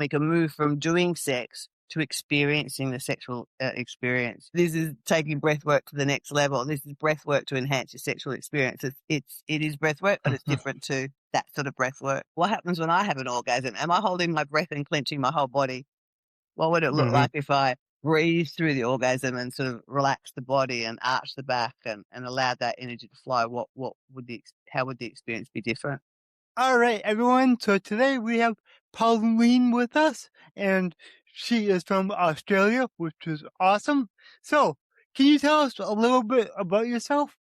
We can move from doing sex to experiencing the sexual experience. This is taking breath work to the next level. This is breath work to enhance your sexual experience. It is breath work, but it's different to that sort of breath work. What happens when I have an orgasm? Am I holding my breath and clenching my whole body? What would it look like if I breathe through the orgasm and sort of relax the body and arch the back and allow that energy to flow? How would the experience be different? All right, everyone. So today we have Pauline with us, and she is from Australia, which is awesome. So, can you tell us a little bit about yourself?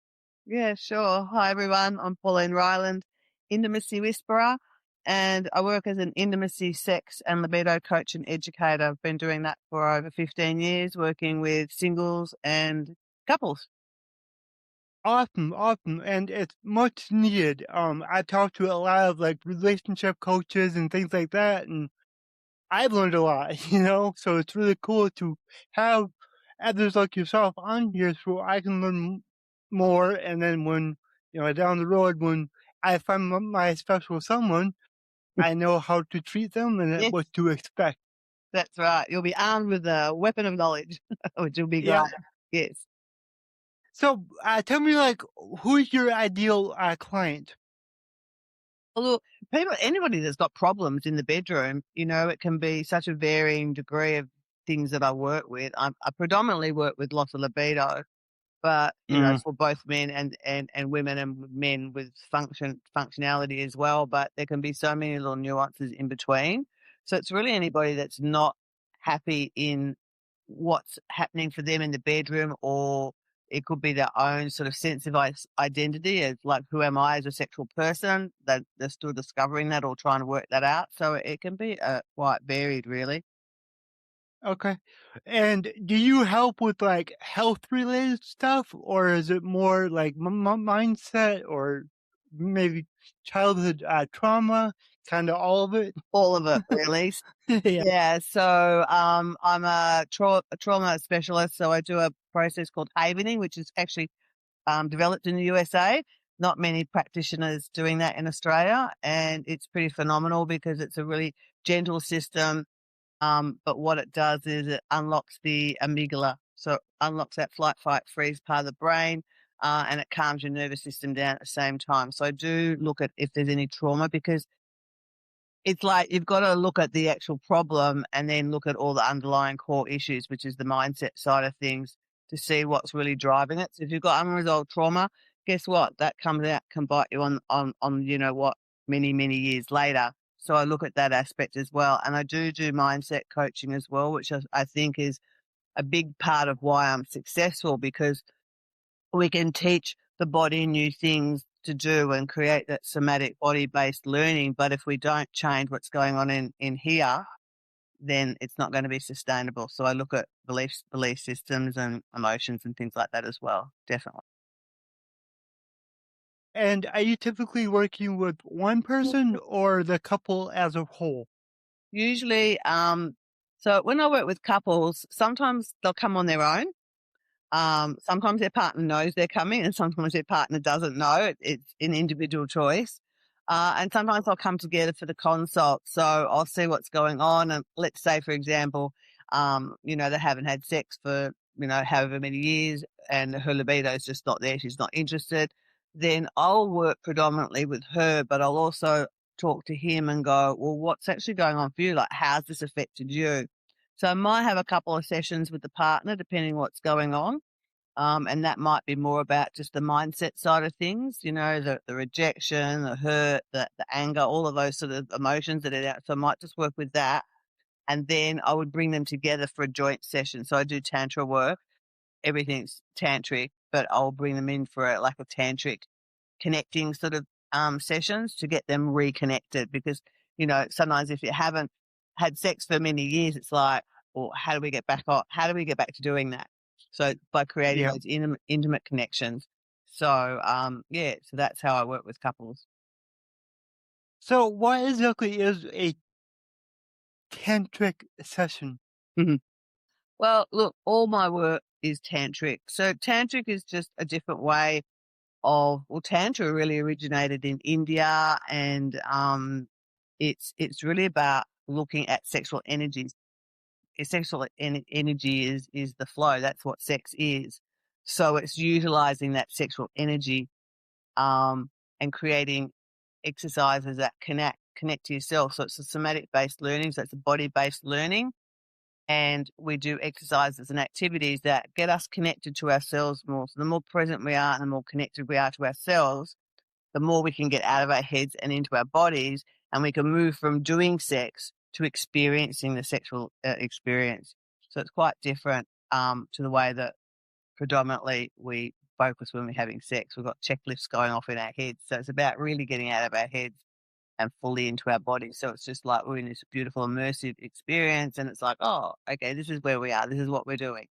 Yeah, sure. Hi, everyone. I'm Pauline Ryeland, intimacy whisperer, and I work as an intimacy, sex, and libido coach and educator. I've been doing that for over 15 years, working with singles and couples. Awesome, awesome, and it's much needed. I talked to a lot of like relationship coaches and things like that, and I've learned a lot, so it's really cool to have others like yourself on here so I can learn more. And then when, down the road, when I find my special someone, I know how to treat them and Yes, what to expect. that's right. You'll be armed with a weapon of knowledge, which will be Yeah. great. Yes. So, tell me, like, who's your ideal client? Well, look, anybody that's got problems in the bedroom, it can be such a varying degree of things that I work with. I predominantly work with loss of libido, but for both men and women and men with functionality as well. But there can be so many little nuances in between. So it's really anybody that's not happy in what's happening for them in the bedroom, or it could be their own sort of sense of identity as like, who am I as a sexual person? That they're still discovering that or trying to work that out. So it can be quite varied, really. Okay. And do you help with like health related stuff, or is it more like mindset, or maybe childhood trauma, kind of all of it? All of it, really. Yeah. Yeah, so I'm a trauma specialist, so I do a process called havening, which is actually developed in the USA. Not many practitioners doing that in Australia, and it's pretty phenomenal because it's a really gentle system. But what it does is it unlocks the amygdala, so it unlocks that flight, fight, freeze part of the brain, and it calms your nervous system down at the same time. So I do look at if there's any trauma, because it's like you've got to look at the actual problem and then look at all the underlying core issues, which is the mindset side of things, to see what's really driving it. So if you've got unresolved trauma, guess what? That comes out, can bite you on many, many years later. So I look at that aspect as well. And I do mindset coaching as well, which I think is a big part of why I'm successful, because we can teach the body new things to do and create that somatic body-based learning. But if we don't change what's going on in here, then it's not going to be sustainable. So I look at belief systems and emotions and things like that as well. Definitely. And are you typically working with one person or the couple as a whole? Usually, so when I work with couples, sometimes they'll come on their own. Sometimes their partner knows they're coming and sometimes their partner doesn't know. It's an individual choice. And sometimes I'll come together for the consult. So I'll see what's going on. And let's say, for example, they haven't had sex for, however many years, and her libido is just not there. She's not interested. Then I'll work predominantly with her, but I'll also talk to him and go, well, what's actually going on for you? Like, how's this affected you? So I might have a couple of sessions with the partner, depending what's going on. And that might be more about just the mindset side of things, the rejection, the hurt, the anger, all of those sort of emotions that are out. So I might just work with that. And then I would bring them together for a joint session. So I do Tantra work. Everything's tantric, but I'll bring them in for a tantric connecting sort of sessions to get them reconnected, because, sometimes if you haven't had sex for many years, it's like, well, how do we get back on? How do we get back to doing that? So by creating Yeah. those intimate connections. So, so that's how I work with couples. So, what exactly is a tantric session? Mhm. Well, look, all my work is tantric. So tantric is just a different way Tantra really originated in India, and it's really about looking at sexual energies. Sexual energy is the flow. That's what sex is. So it's utilizing that sexual energy and creating exercises that connect to yourself. So it's a somatic based learning. So it's a body based learning. And we do exercises and activities that get us connected to ourselves more. So the more present we are and the more connected we are to ourselves, the more we can get out of our heads and into our bodies, and we can move from doing sex to experiencing the sexual experience. So it's quite different to the way that predominantly we focus when we're having sex. We've got checklists going off in our heads. So it's about really getting out of our heads and fully into our bodies. So it's just like we're in this beautiful immersive experience, and it's like, oh, okay, this is where we are. This is what we're doing.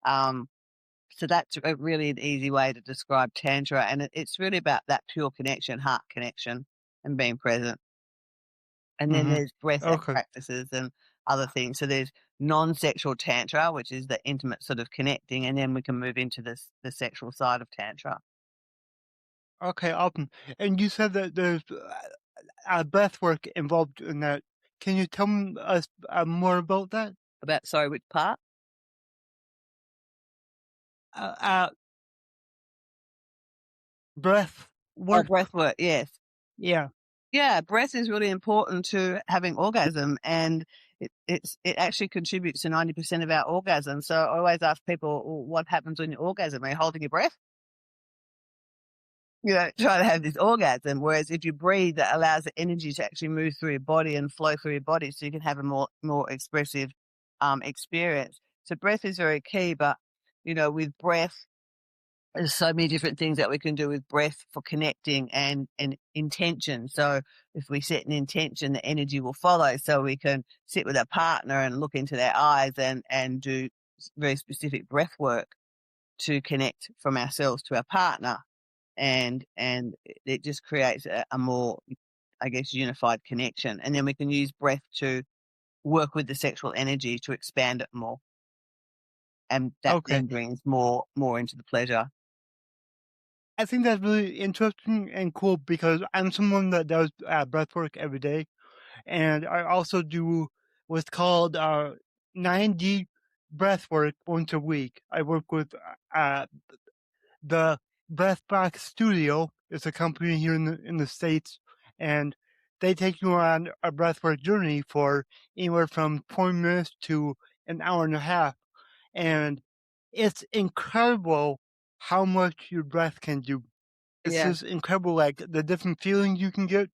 So that's a really an easy way to describe Tantra. And it's really about that pure connection, heart connection, and being present. And then there's breath Okay. practices and other things. So there's non-sexual Tantra, which is the intimate sort of connecting. And then we can move into the sexual side of Tantra. Okay, awesome. And you said that there's breath work involved in that. Can you tell us more about that? Sorry, which part? Breath Oh, work. breath work, yes. Yeah. Yeah, breath is really important to having orgasm, and it actually contributes to 90% of our orgasm. So I always ask people, well, what happens when you orgasm? Are you holding your breath? You know, try to have this orgasm. Whereas if you breathe, that allows the energy to actually move through your body and flow through your body, so you can have a more expressive experience. So breath is very key, but you know, with breath, there's so many different things that we can do with breath for connecting and intention. So if we set an intention, the energy will follow. So we can sit with our partner and look into their eyes and do very specific breath work to connect from ourselves to our partner. And it just creates a more, I guess, unified connection. And then we can use breath to work with the sexual energy to expand it more. And that then brings more into the pleasure. I think that's really interesting and cool because I'm someone that does breath work every day. And I also do what's called 9D breath work once a week. I work with the Breathbox Studio. It's a company here in the States, and they take you on a breathwork journey for anywhere from 20 minutes to an hour and a half. And it's incredible how much your breath can do. It's just incredible, like the different feelings you can get.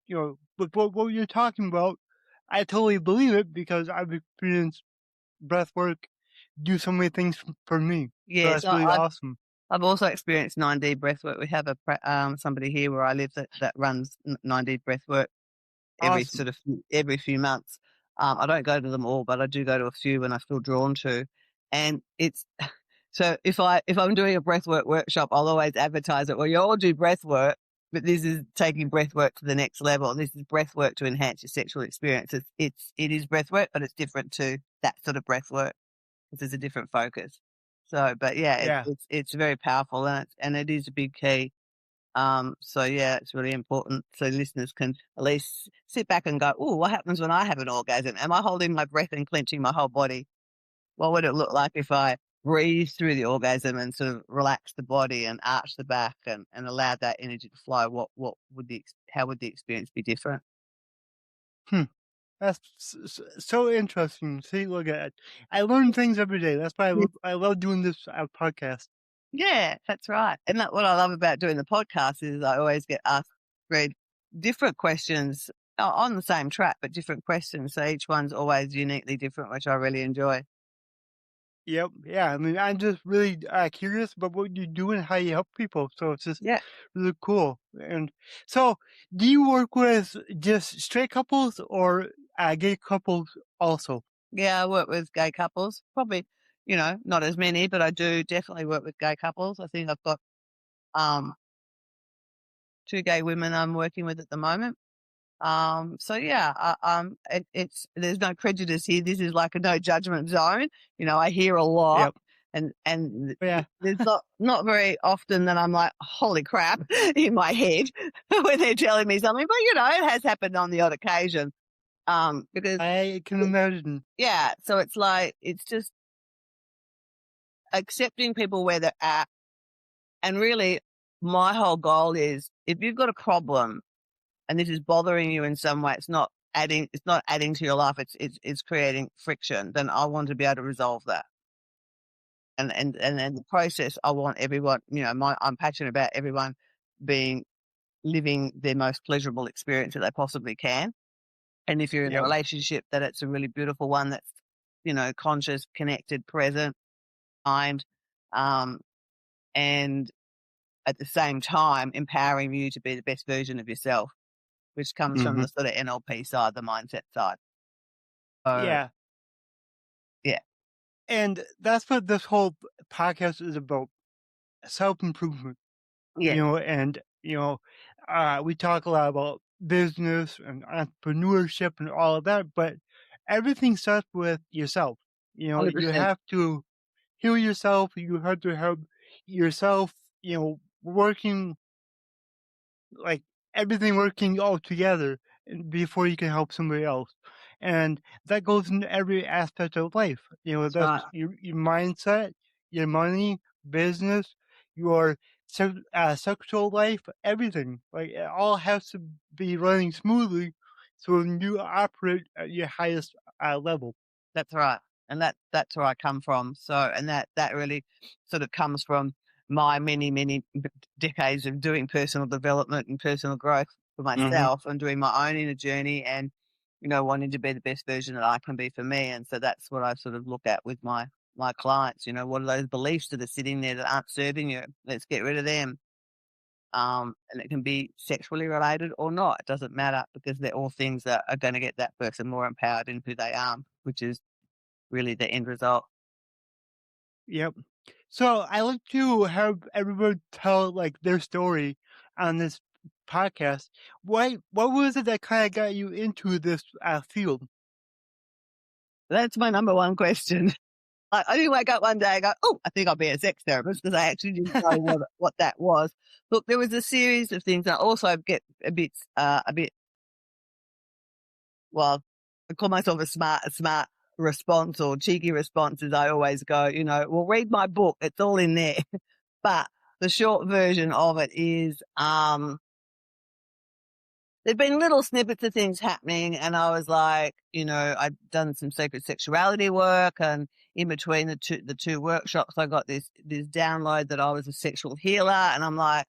You know, with what you're talking about, I totally believe it because I've experienced breath work do so many things for me. So Yes, that's really awesome. I've also experienced 9D breathwork. We have somebody here where I live that runs 9D breathwork Awesome. every few months. I don't go to them all, but I do go to a few when I feel drawn to. And it's so if I'm doing a breathwork workshop, I'll always advertise it. Well, you all do breathwork, but this is taking breathwork to the next level. This is breathwork to enhance your sexual experience. It is breathwork, but it's different to that sort of breathwork because there's a different focus. So, but yeah, it's very powerful and it is a big key. So yeah, it's really important so listeners can at least sit back and go, oh, what happens when I have an orgasm? Am I holding my breath and clenching my whole body? What would it look like if I breathe through the orgasm and sort of relax the body and arch the back and allow that energy to flow? How would the experience be different? That's so interesting. See, look at it. I learn things every day. That's why I love doing this podcast. Yeah, that's right. And what I love about doing the podcast is I always get asked very different questions on the same track, but different questions. So each one's always uniquely different, which I really enjoy. Yep. Yeah. I mean, I'm just really curious about what you do and how you help people. So it's just really cool. And so, do you work with just straight couples or gay couples also? Yeah, I work with gay couples. Probably, not as many, but I do definitely work with gay couples. I think I've got 2 gay women I'm working with at the moment. So yeah, there's no prejudice here. This is like a no judgment zone. I hear a lot and there's not very often that I'm like, holy crap in my head when they're telling me something, but it has happened on the odd occasion. Because I can imagine. yeah, so it's like, it's just accepting people where they're at. And really, my whole goal is, if you've got a problem and this is bothering you in some way, it's not adding to your life, it's creating friction, then I want to be able to resolve that. And then the process, I want everyone, I'm passionate about everyone living their most pleasurable experience that they possibly can. And if you're in a Yep. relationship, that it's a really beautiful one that's, conscious, connected, present, kind, and at the same time empowering you to be the best version of yourself, which comes from Mm-hmm. the sort of NLP side, the mindset side. So, Yeah. yeah. And that's what this whole podcast is about, self-improvement, Yeah. and, we talk a lot about business and entrepreneurship and all of that, but everything starts with yourself. You 100%. have to heal yourself. You have to have yourself, working, like everything working all together before you can help somebody else. And that goes in every aspect of life. That's That's right. your mindset, your money, business, your sexual life, everything. Like it all has to be running smoothly so you operate at your highest level. That's right. And that's where I come from. So, and that really sort of comes from my many, many decades of doing personal development and personal growth for Mm-hmm. myself, and doing my own inner journey, and, wanting to be the best version that I can be for me. And so that's what I sort of look at with my clients. What are those beliefs that are sitting there that aren't serving you? Let's get rid of them. And it can be sexually related or not. It doesn't matter, because they're all things that are going to get that person more empowered in who they are, which is really the end result. Yep. So I like to have everyone tell like their story on this podcast. What was it that kind of got you into this field? That's my number one question. I didn't wake up one day and go, oh, I think I'll be a sex therapist, because I actually didn't know what that was. Look, there was a series of things. I also get a bit, well, I call myself a smart response, or cheeky response, as I always go, well, read my book. It's all in there. But the short version of it is, there'd been little snippets of things happening, and I was like, I'd done some sacred sexuality work, and in between the two workshops, I got this download that I was a sexual healer, and I'm like,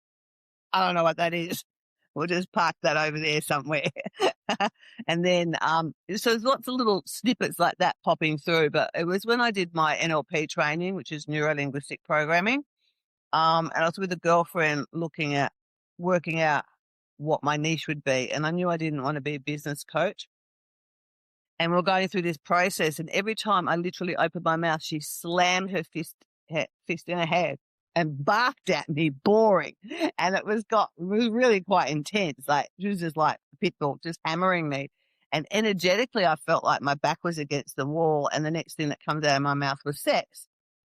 I don't know what that is. We'll just park that over there somewhere. And then, so there's lots of little snippets like that popping through, but it was when I did my NLP training, which is neuro-linguistic programming. And I was with a girlfriend working out what my niche would be. And I knew I didn't want to be a business coach. And we we're going through this process, and every time I literally opened my mouth, she slammed her fist in her head and barked at me, boring. And it was really quite intense. Like, she was just like a pit bull, just hammering me. And energetically, I felt like my back was against the wall. And the next thing that comes out of my mouth was sex.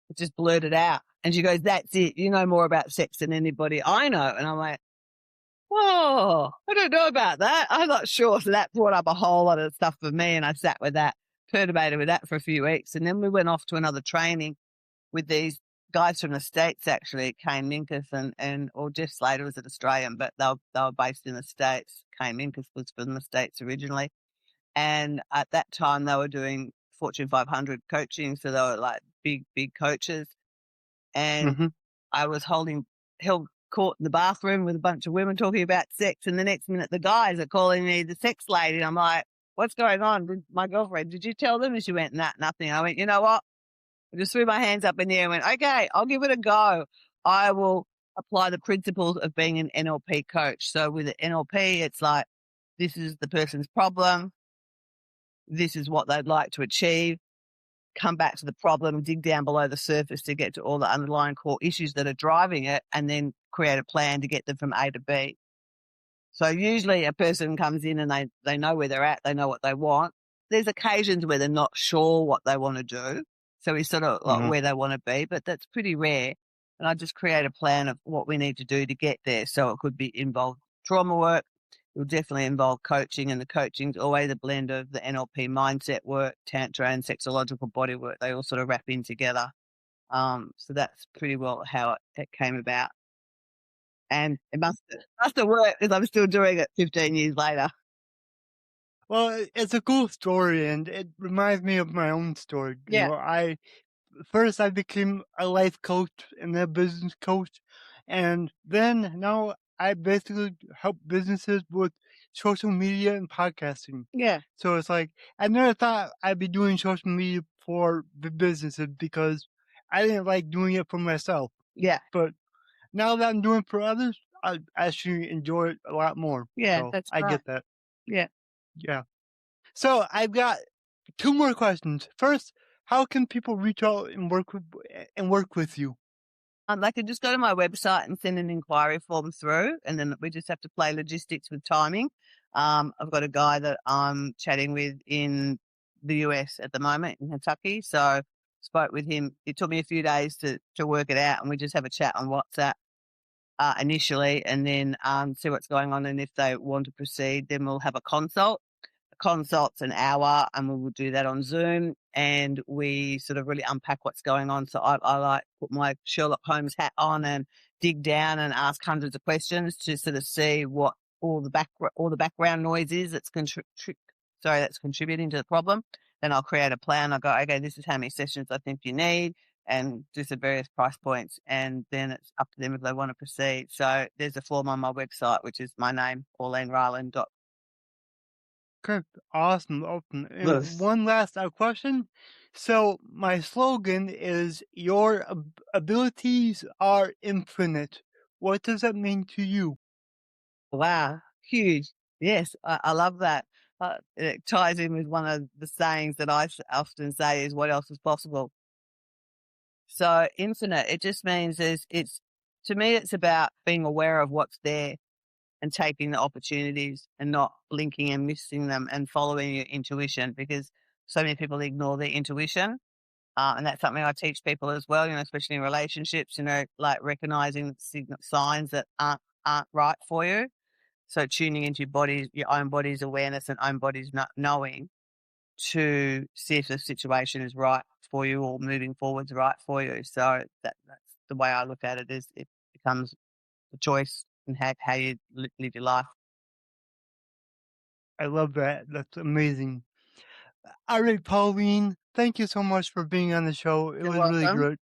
It just blurted out. And she goes, that's it. You know more about sex than anybody I know. And I'm like, whoa, I don't know about that. I'm not sure. So that brought up a whole lot of stuff for me. And I sat with that, perturbated with that for a few weeks. And then we went off to another training with these guys from the States, actually, Kane Minkus or Jeff Slater was an Australian, but they were based in the States. Kane Minkus was from the States originally. And at that time, they were doing Fortune 500 coaching. So they were like big coaches. And Mm-hmm. I was held court in the bathroom with a bunch of women talking about sex. And the next minute, the guys are calling me the sex lady. And I'm like, what's going on? My girlfriend, did you tell them? And she went, nah, nothing. I went, you know what? I just threw my hands up in the air and went, okay, I'll give it a go. I will apply the principles of being an NLP coach. So with an NLP, it's like, this is the person's problem. This is what they'd like to achieve. Come back to the problem, dig down below the surface to get to all the underlying core issues that are driving it, and then create a plan to get them from A to B. So usually a person comes in and they know where they're at, they know what they want. There's occasions where they're not sure what they want to do. So we sort of like Mm-hmm. where they want to be, but that's pretty rare. And I just create a plan of what we need to do to get there. So it could be involve trauma work. will definitely involve coaching, and the coaching's always a blend of the NLP mindset work, Tantra, and sexological body work. They all sort of wrap in together. So that's pretty well how it came about. And it must have worked because I'm still doing it 15 years later. Well, it's a cool story, and it reminds me of my own story. You Yeah, know, first I became a life coach and a business coach, and then now I basically help businesses with social media and podcasting. yeah, So it's like I never thought I'd be doing social media for the businesses because I didn't like doing it for myself. yeah, But now that I'm doing it for others, I actually enjoy it a lot more. yeah, So that's I right. get that. Yeah. Yeah. So I've got two more questions. First, how can people reach out and work with you? They can just go to my website and send an inquiry form through, and then we just have to play logistics with timing. I've got a guy that I'm chatting with in the US at the moment in Kentucky. So spoke with him. It took me a few days to work it out, and we just have a chat on WhatsApp initially, and then see what's going on. And if they want to proceed, then we'll have a consult. Consult's an hour, and we will do that on Zoom, and we sort of really unpack what's going on. So I like put my Sherlock Holmes hat on and dig down and ask hundreds of questions to sort of see what all the background noise is that's that's contributing to the problem. Then I'll create a plan. I go, okay, this is how many sessions I think you need, and do some various price points, and then it's up to them if they want to proceed. So there's a form on my website, which is my name, paulineryeland.com. Okay, awesome. And one last question. So my slogan is your abilities are infinite. What does that mean to you? Wow, huge. Yes, I love that. It ties in with one of the sayings that often say is what else is possible. So infinite, it just means to me, it's about being aware of what's there and taking the opportunities and not blinking and missing them and following your intuition, because so many people ignore their intuition. And that's something I teach people as well, especially in relationships, like recognizing signs that aren't right for you. So tuning into your own body's awareness and own body's knowing to see if the situation is right for you or moving forward's right for you. So that's the way I look at it. Is it becomes a choice in how you live your life. I love that. That's amazing. All right, Pauline, thank you so much for being on the show. It You're was really welcome. great.